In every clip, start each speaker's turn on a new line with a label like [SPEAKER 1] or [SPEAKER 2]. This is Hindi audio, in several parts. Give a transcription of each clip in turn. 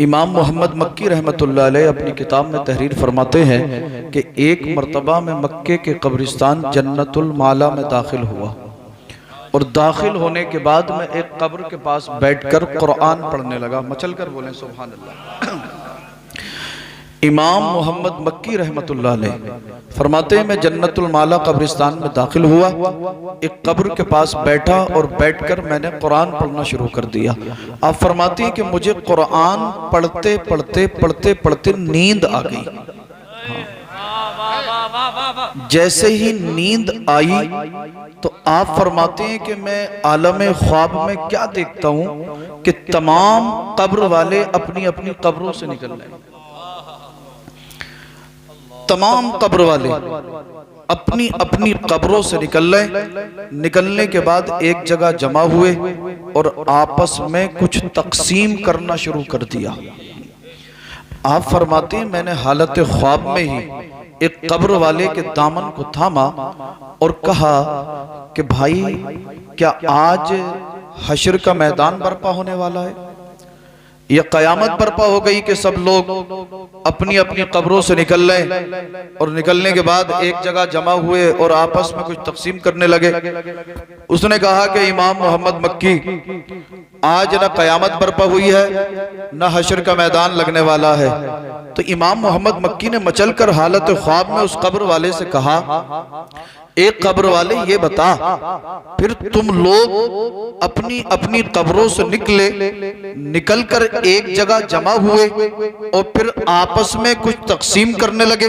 [SPEAKER 1] इमाम मोहम्मद मक्की रहमतुल्लाह अलैह अपनी किताब में तहरीर फरमाते हैं कि एक मरतबा में मक्के के कब्रिस्तान जन्नतुल माला में दाखिल हुआ और दाखिल होने के बाद मैं एक कब्र के पास बैठकर कुरान पढ़ने लगा। मचल कर बोलें सुभान अल्लाह। इमाम मोहम्मद मक्की रहमतुल्लाह अलैह फरमाते हैं मैं जन्नतुल माला कब्रिस्तान में दाखिल हुआ, एक कब्र के पास बैठा और बैठकर मैंने कुरान पढ़ना शुरू कर दिया। आप फरमाती हैं कि मुझे कुरान पढ़ते पढ़ते पढ़ते पढ़ते नींद आ गई। जैसे ही नींद आई तो आप फरमाते हैं कि मैं आलम ख्वाब में क्या देखता हूं कि तमाम कब्र वाले अपनी अपनी कब्रों से निकल रहे, तमाम कब्र वाले अपनी अपनी कब्रों से निकल रहे। निकलने के बाद एक जगह जमा हुए और आपस में कुछ तकसीम करना शुरू कर दिया। आप फरमाते हैं मैंने हालत ख्वाब में ही एक कब्र वाले के दामन को थामा और कहा कि भाई क्या आज हश्र का मैदान बर्पा होने वाला है, यह कयामत बर्पा हो गई कि सब लोग अपनी अपनी कब्रों से निकल रहे और निकलने के बाद एक जगह जमा हुए और आपस में कुछ तकसीम करने लगे। उसने कहा कि इमाम मोहम्मद मक्की आज न कयामत बर्पा हुई है न हश्र का मैदान लगने वाला है। तो इमाम मोहम्मद मक्की ने मचलकर हालत ख्वाब में उस कब्र वाले से कहा, एक कब्र वाले ये बता फिर तुम लोग अपनी अपनी कब्रों से निकलकर एक जगह जमा हुए और फिर आपस में कुछ तकसीम करने लगे,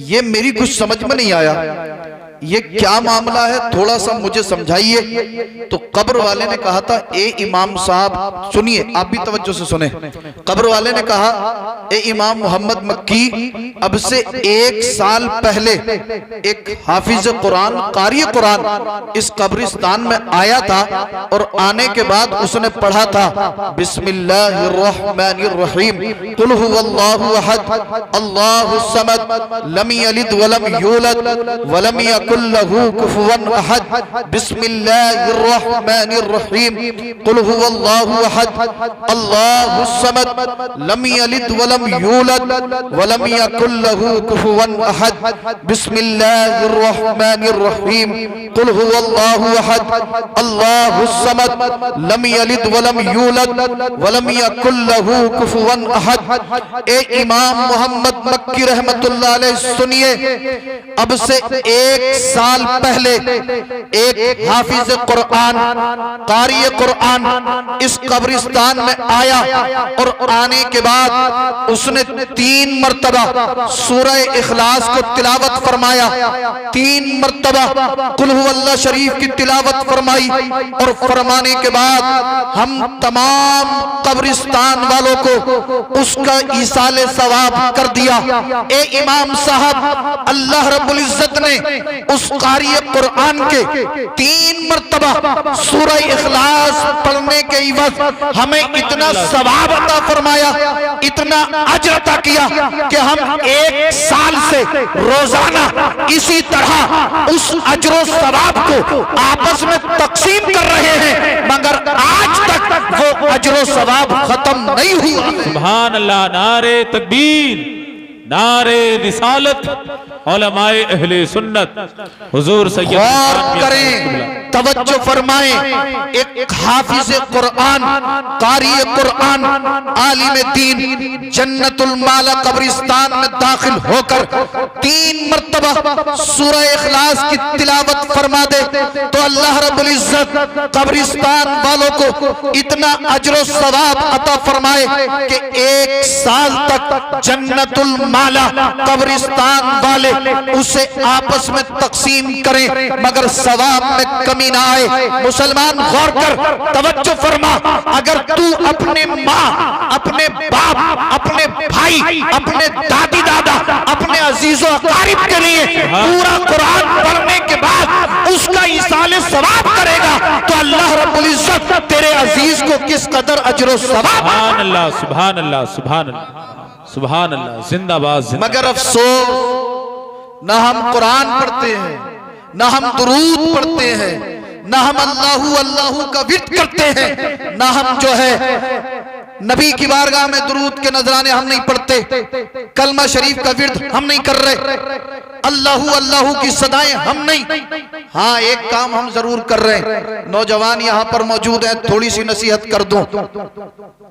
[SPEAKER 1] ये मेरी कुछ समझ में नहीं आया, ये क्या मामला है, थोड़ा सा मुझे समझाइए। तो कब्र वाले ने कहा था ए इमाम साहब सुनिए, आप भी तवज्जो से सुने। कब्र वाले ने कहा ए इमाम मोहम्मद मक्की अब से 1 साल पहले एक हाफिज कुरान कारी कुरान इस कब्रिस्तान में आया था और आने के बाद उसने पढ़ा था बिस्मिल्लाहिर्रहमानिर्रहीम कुल हुवल्लाहु अहद अल्लाहुस समद लम यलिद वलम यूलद वलम यकुल लहू कुफुवन अहद बिस्मिल्लाहिर्रहमानिर्रहीम कुल हुवल्लाहु अहद अल्लाहुस समद लम यलिद वलम यूलद वलम यकुल लहू कुफुवन अहद बिस्मिल्लाहिर्रहमानिर्रहीम कुल हुवल्लाहु अहद अल्लाहुस समद लम यलिद वलम यूलद वलम यकुल लहू कुफुवन अहद। ए इमाम मोहम्मद मक्की रहमतुल्लाह अलैह सुनिए, अब से 1 साल पहले एक हाफिज कुरान कारी कुरान इस कब्रिस्तान में आया और आने के बाद उसने 3 मरतबा सूरह इखलास को तिलावत फरमाया, 3 मरतबा कुल हुवल्लाह शरीफ की तिलावत फरमाई और फरमाने के बाद हम तमाम कब्रिस्तान वालों को उसका ईसाले सवाब कर दिया। ए इमाम साहब अल्लाह रब्बुल इज्जत ने उस कारी कुरान के 3 मरतबा सूरह इखलास पढ़ने के इवज़ हमें इतना सवाब अता फरमाया, इतना अजर अता किया कि हम 1 साल से रोजाना इसी तरह उस अजर सवाब को आपस में तकसीम कर रहे हैं, मगर आज तक वो अजर सवाब खत्म नहीं हुआ।
[SPEAKER 2] सुभान अल्लाह, नारे तकबीर, नारे रिसालत, उलमाए अहले सुन्नत, हुजूर सैयद
[SPEAKER 1] करें, तवज्जो फरमाएं। एक हाफिज कुरान कारी कुरान आलिम दीन जन्नतुल माला कब्रिस्तान में दाखिल होकर 3 मरतबा सूरह इखलास की तिलावत फरमा दे तो अल्लाह रब्बुल इज्जत कब्रिस्तान वालों को इतना अजर सवाब अता फरमाए कि 1 साल तक जन्नतुल माला कब्रिस्तान वाले उसे आपस में तकसीम करें मगर सवाब में कमी ना आए। मुसलमान गौर कर, तवज्जो फरमा, अगर तू अपने माँ, अपने बाप, अपने भाई, अपने दादी दादा, अपने अजीजों अकारिब के लिए पूरा कुरान पढ़ने के बाद उसका इसाले सवाब करेगा तो अल्लाह रब्बुल इज्जत तेरे अजीज को किस कदर अजर सवाब।
[SPEAKER 2] सुभान अल्लाह, सुभान अल्लाह, सुभान अल्लाह, सुभान अल्लाह, जिंदाबाद।
[SPEAKER 1] मगर अफसोस न हम कुरान पढ़ते हैं, न हम दुरूद पढ़ते हैं, न हम अल्लाहू अल्लाहू का विर्द करते हैं, न हम जो है नबी की बारगाह में दुरूद के नजराने हम नहीं पढ़ते, कलमा शरीफ का विर्द हम नहीं कर रहे, अल्लाहू अल्लाहू की सदाएं हम नहीं। हाँ, एक काम हम जरूर कर रहे हैं। नौजवान यहाँ पर मौजूद हैं, थोड़ी सी नसीहत कर दूं।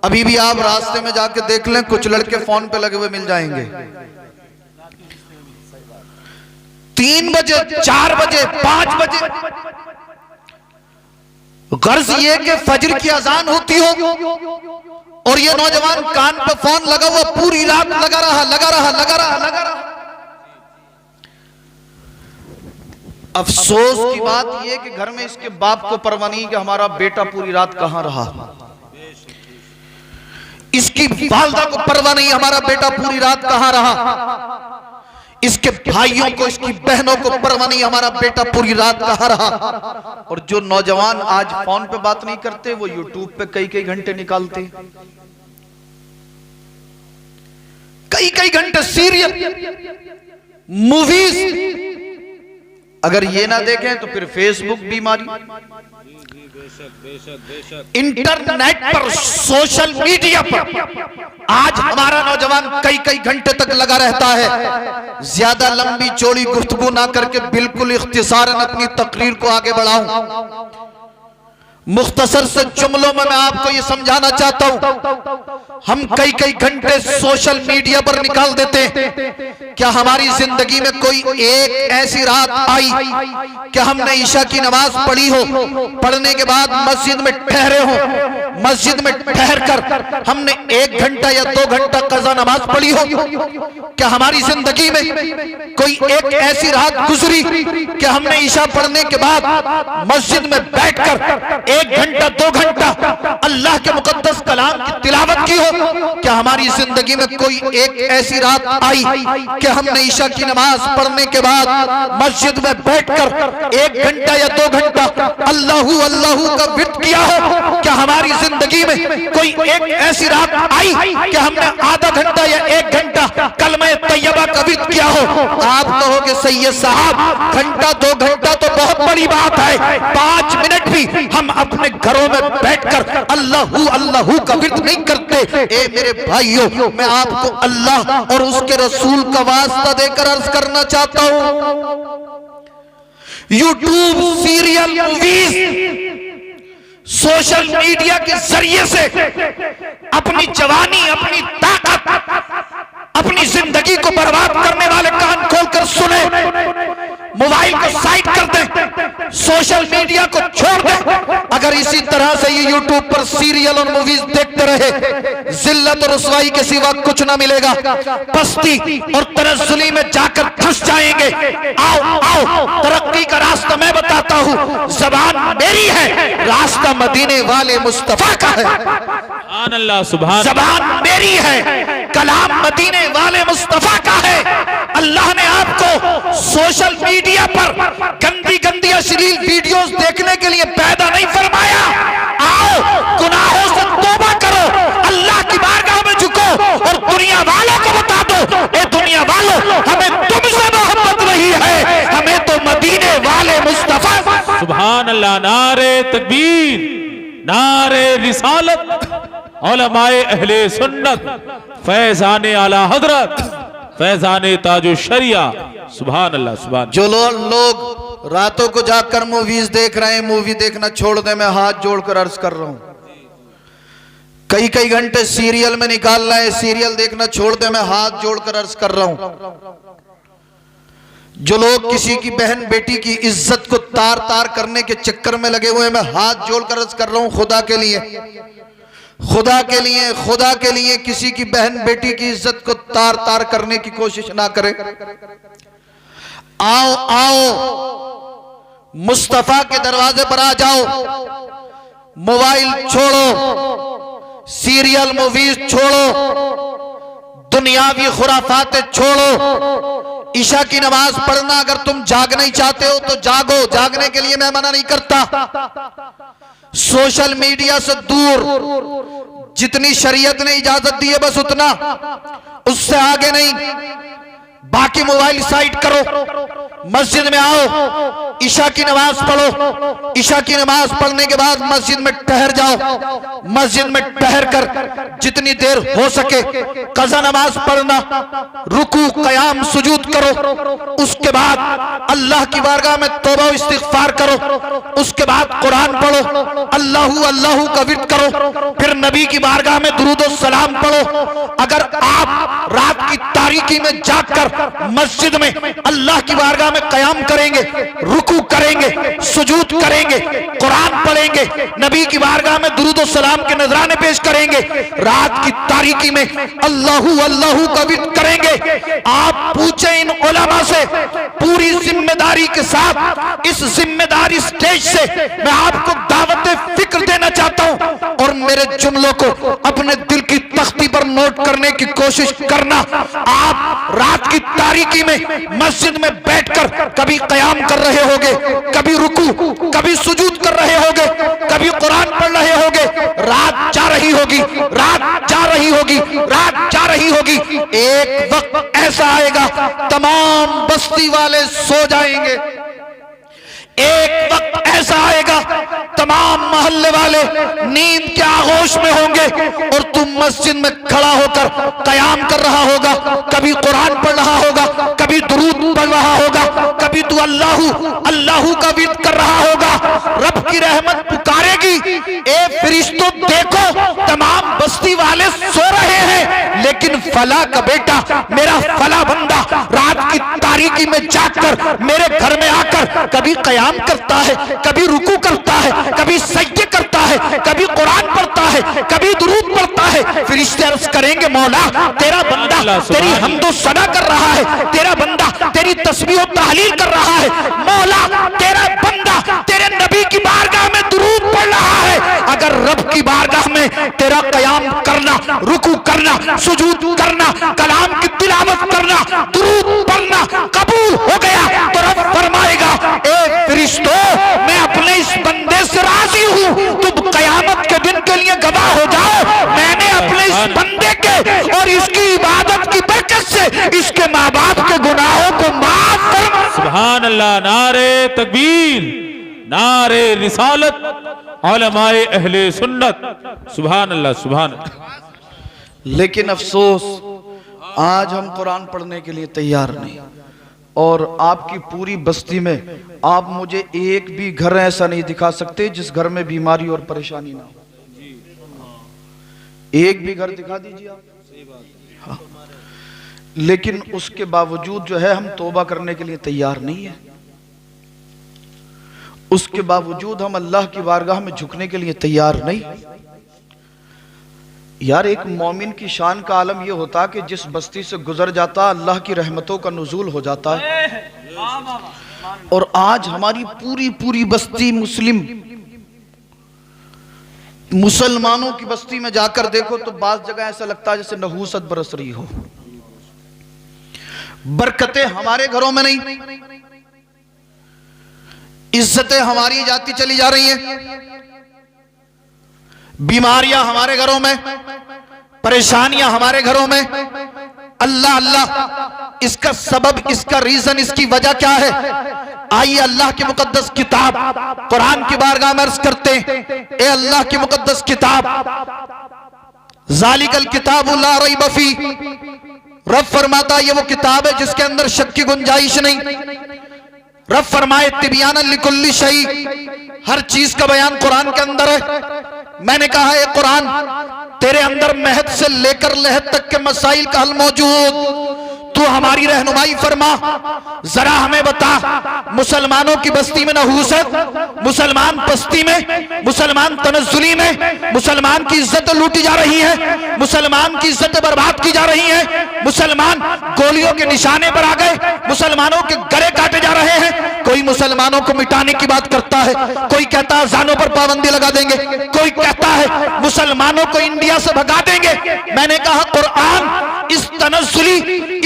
[SPEAKER 1] अभी भी आप रास्ते में जाके देख लें, कुछ लड़के फोन पे लगे हुए मिल जाएंगे। 3 बजे, 4 बजे, 5 बजे, गर्ज ये कि फजर की अजान होती हो और ये नौजवान कान पे फोन लगा हुआ पूरी रात लगा रहा। अफसोस की बात यह कि घर में इसके बाप को परवाह नहीं कि हमारा बेटा पूरी रात कहां रहा, इसकी वालदा को परवाह नहीं हमारा बेटा पूरी रात कहां रहा, इसके भाइयों को, इसकी बहनों को परवाह नहीं हमारा बेटा पूरी रात कहां रहा। और जो नौजवान आज फोन पे बात नहीं करते, वो यूट्यूब पे कई घंटे निकालते, कई घंटे सीरियल, मूवीज। अगर ये ना देखें तो फिर फेसबुक बीमारी, इंटरनेट पर, सोशल मीडिया पर आज हमारा नौजवान कई घंटे तक लगा रहता है। ज्यादा लंबी चौड़ी गुफ्तगू ना करके बिल्कुल इख्तिसारन अपनी तकरीर को आगे बढ़ाऊं। मुख्तसर से जुमलों में मैं आपको ये समझाना चाहता हूं, हम कई घंटे सोशल मीडिया पर निकाल देते हैं। क्या हमारी जिंदगी में कोई एक ऐसी रात आई कि हमने ईशा की नमाज पढ़ी हो, पढ़ने के बाद मस्जिद में ठहरे हो, मस्जिद में ठहर कर हमने 1 घंटा या 2 घंटा कज़ा नमाज पढ़ी हो? क्या हमारी जिंदगी में कोई एक ऐसी रात गुजरी कि हमने ईशा पढ़ने के बाद मस्जिद में बैठकर 1 घंटा 2 घंटा अल्लाह के मुकद्दस कलाम की तिलावत की हो? क्या हमारी जिंदगी में कोई एक ऐसी रात आई कि हमने ईशा की नमाज पढ़ने के बाद मस्जिद में बैठकर 1 घंटा या 2 घंटा अल्लाहू अल्लाहू का विर्द किया हो? क्या हमारी जिंदगी में कोई एक ऐसी रात आई कि हमने आधा घंटा या 1 घंटा कलमे तैयबा का विर्द किया हो? आप कहोगे सैयद साहब, घंटा 2 घंटा तो बहुत बड़ी बात है, 5 मिनट भी हम अपने घरों में बैठकर अल्लाहू अल्लाहू का विर्द नहीं करते। ए मेरे भाइयों, मैं आपको अल्लाह और उसके रसूल का वास्ता देकर अर्ज करना चाहता हूं, YouTube, serial, movies, social media के जरिए से अपनी जवानी, अपनी ताकत, अपनी जिंदगी को बर्बाद करने वाले कान खोलकर सुने। मोबाइल को साइड कर दें, सोशल मीडिया को छोड़ दें। अगर इसी तरह से ये यूट्यूब पर सीरियल और मूवीज देखते रहे, जिल्लत और रुसवाई के सिवा कुछ ना मिलेगा, पस्ती और तनज़्ज़ुली में जाकर फंस जाएंगे। आओ आओ, तरक्की का रास्ता मैं बताता हूँ, ज़बान मेरी है, रास्ता मदीने वाले मुस्तफा का है।
[SPEAKER 2] सुभान अल्लाह, सुभान।
[SPEAKER 1] ज़बान मेरी है, कलाम मदीने वाले मुस्तफा का है। अल्लाह ने आपको सोशल मीडिया पर गंदी अश्लील वीडियोस देखने के लिए पैदा नहीं फरमाया। आओ, गुनाहों से तौबा करो, अल्लाह की बारगाह में झुको और दुनिया वालों को बता दो, ए दुनिया वालों, हमें तुमसे मोहब्बत नहीं है, हमें तो मदीने वाले मुस्तफा।
[SPEAKER 2] सुभान अल्लाह। नारे तकबीर, नारे रिसालत, उलमाए अहले सुन्नत, फैजाने आला हजरत, फैजाने ताजो शरिया। सुभान अल्लाह, सुभान।
[SPEAKER 1] जो लोग रातों को जाकर मूवीज देख रहे हैं, मूवी देखना छोड़ दे, मैं हाथ जोड़कर अर्ज कर रहा हूं। कई घंटे सीरियल में निकाल रहे हैं, सीरियल देखना छोड़ दे, मैं हाथ जोड़कर अर्ज कर रहा हूं। जो लोग किसी की बहन बेटी की इज्जत को तार तार करने के चक्कर में लगे हुए हैं, मैं हाथ जोड़कर अर्ज कर रहा हूं, खुदा के लिए, खुदा के लिए, खुदा के लिए किसी की बहन बेटी की इज्जत को तार तार करने की कोशिश ना करें। आओ आओ, मुस्तफा के दरवाजे पर आ जाओ, मोबाइल छोड़ो, सीरियल मूवीज छोड़ो, दुनियावी खुराफातें छोड़ो। ईशा की नमाज पढ़ना अगर तुम जाग नहीं चाहते हो तो जागो, जागने के लिए मैं मना नहीं करता। सोशल मीडिया से दूर, जितनी शरीयत ने इजाजत दी है बस उतना, उससे आगे नहीं। बाकी मोबाइल साइड करो, मस्जिद में आओ, ईशा की नमाज पढ़ो, ईशा की नमाज पढ़ने के बाद मस्जिद में ठहर जाओ, मस्जिद में ठहर कर जितनी देर हो सके कज़ा नमाज पढ़ना, रुकू क़याम सुजूद करो, उसके बाद अल्लाह की बारगाह में तौबा इस्तिग़फ़ार करो, उसके बाद कुरान पढ़ो, अल्लाहू अल्लाहू का विर्द करो, फिर नबी की बारगाह में दुरूद और सलाम पढ़ो। अगर आप रात की तारीकी में जाकर मस्जिद में अल्लाह की बारगाह में क़याम करेंगे, रुकू करेंगे, सुजूद करेंगे, कुरान पढ़ेंगे, नबी की बारगाह में दुरूद और सलाम के नजराने पेश करेंगे, रात की तारीकी में अल्लाहू अल्लाहू का विर्द करेंगे, आप पूछे इन उलमा से पूरी जिम्मेदारी के साथ, इस जिम्मेदारी स्टेज से मैं आपको दावत फिक्र देना चाहता हूं और मेरे जुमलों को अपने दिल की तख्ती पर नोट करने की कोशिश करना। आप रात की तारीकी में मस्जिद में बैठकर कभी क़याम कर रहे होगे, कभी रुकू, कभी सुजूद कर रहे होगे, कभी कुरान पढ़ रहे होगे, रात जा रही होगी, रात जा रही होगी, रात जा रही होगी, एक वक्त ऐसा आएगा तमाम बस्ती वाले सो जाएंगे, एक वक्त ऐसा आएगा तमाम मोहल्ले वाले नींद के आगोश में होंगे और तुम मस्जिद में खड़ा होकर क़याम कर रहा होगा, कभी कुरान पढ़ रहा होगा, कभी दुरूद पढ़ रहा होगा, कभी तू अल्लाहू अल्लाहू का विर्द कर रहा होगा, रब की रहमत पुकारेगी। ए फरिश्तों देखो, तमाम बस्ती वाले सो रहे हैं, लेकिन फला का बेटा, मेरा फला बंदा रात की तारीकी में जाकर मेरे घर में आकर कभी क़याम करता है, कभी रुकू करता है, कभी सजदे करता है, कभी कुरान पढ़ता है, कभी दुरूद पढ़ता है। फरिश्ते अर्ज़ करेंगे मौला तेरा बंदा तेरी हम्दो सना कर रहा है, तेरा बंदा तेरी तस्बीह और तहलील कर रहा है, मौला तेरा बंदा तेरे नबी की बारगाह में दुरूद पढ़ रहा है। अगर रब की बारगाह में तेरा क़याम करना, रुकू करना, सुजूद करना, कलाम की तिलावत करना, दुरूद पढ़ना कबूल हो गया तो रब फरमाएगा ए फरिश्तों मैं अपने इस बंदे से राजी हूं, तुम क़यामत के दिन के लिए गवाह हो जाओ, मैंने अपने इस बंदे के और इसकी इबादत की बरकत से इसके माँ बाप के गुनाहों को माफ कर।
[SPEAKER 2] सुभान अल्लाह, नारे तकबीर, नारे रिसालत, उलमाए अहले सुन्नत, सुभान अल्लाह सुभान अल्लाह।
[SPEAKER 1] लेकिन अफसोस आज हम कुरान पढ़ने के लिए तैयार नहीं, और आपकी पूरी बस्ती में आप मुझे एक भी घर ऐसा नहीं दिखा सकते जिस घर में बीमारी और परेशानी ना हो। एक भी घर दिखा दीजिए आप। हाँ। लेकिन उसके बावजूद जो है हम तौबा करने के लिए तैयार नहीं है, उसके बावजूद हम अल्लाह की बारगाह में झुकने के लिए तैयार नहीं। यार एक मोमिन की शान का आलम यह होता कि जिस बस्ती से गुजर जाता अल्लाह की रहमतों का नुज़ूल हो जाता है, और आज हमारी पूरी पूरी बस्ती मुसलमानों की बस्ती में जाकर देखो तो बाज़ जगह ऐसा लगता है जैसे नहूसत बरस रही हो। बरकतें हमारे घरों में नहीं, इज्जतें हमारी जाती चली जा रही हैं, बीमारियां हमारे घरों में, परेशानियां हमारे घरों में। अल्लाह अल्लाह, इसका सबब, इसका रीजन, इसकी वजह क्या है? आइए अल्लाह की मुकद्दस किताब कुरान की बारगाह में अर्ज करते हैं। ए अल्लाह की मुकद्दस किताब, ज़ालिकल किताबु ला रैब फी, रब फरमाता ये वो किताब है जिसके अंदर शक की गुंजाइश नहीं। रब फरमाए तिबियानन लिकुल्ली शै, हर चीज का बयान कुरान के अंदर है। मैंने कहा है कुरान तेरे अंदर महद से लेकर लहद तक के मसाइल का हल मौजूद, तू हमारी रहनुमाई फरमा। जरा हमें बता, मुसलमानों की बस्ती में नहूसत, मुसलमान बस्ती में, मुसलमान तनज़्ज़ुली में मुसलमान की इज्जत लूटी जा रही है, मुसलमान की इज्जत बर्बाद की जा रही है, मुसलमान गोलियों के निशाने पर आ गए, मुसलमानों के गले काटे जा रहे हैं। कोई मुसलमानों को मिटाने की बात करता है, कोई कहता है अज़ानों पर पाबंदी लगा देंगे, कोई कहता है मुसलमानों को इंडिया से भगा देंगे। मैंने कहा कुरान इस तनज़्ज़ुली,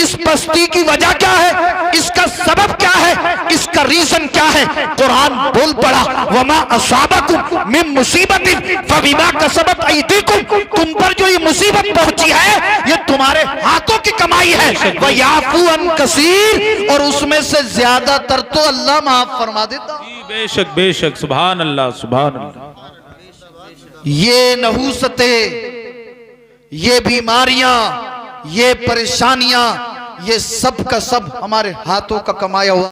[SPEAKER 1] इस पस्ती की वजह क्या है, इसका सबब क्या है, इसका रीजन क्या है। कुरान बोल पड़ा, वमा असाबकुम मिन मुसीबतिन फबिमा कसबत अयदीकुम, तुम पर जो ये मुसीबत पहुंची है ये तुम्हारे हाथों की कमाई है। वयाफू अन कसीर, और उसमें से ज्यादातर तो अल्लाह माफ फरमा देता।
[SPEAKER 2] बेशक बेशक, सुभान अल्लाह सुभान अल्लाह।
[SPEAKER 1] ये नहूसतें, ये बीमारियां, ये परेशानियां, ये सब का सब हमारे हाथों का कमाया हुआ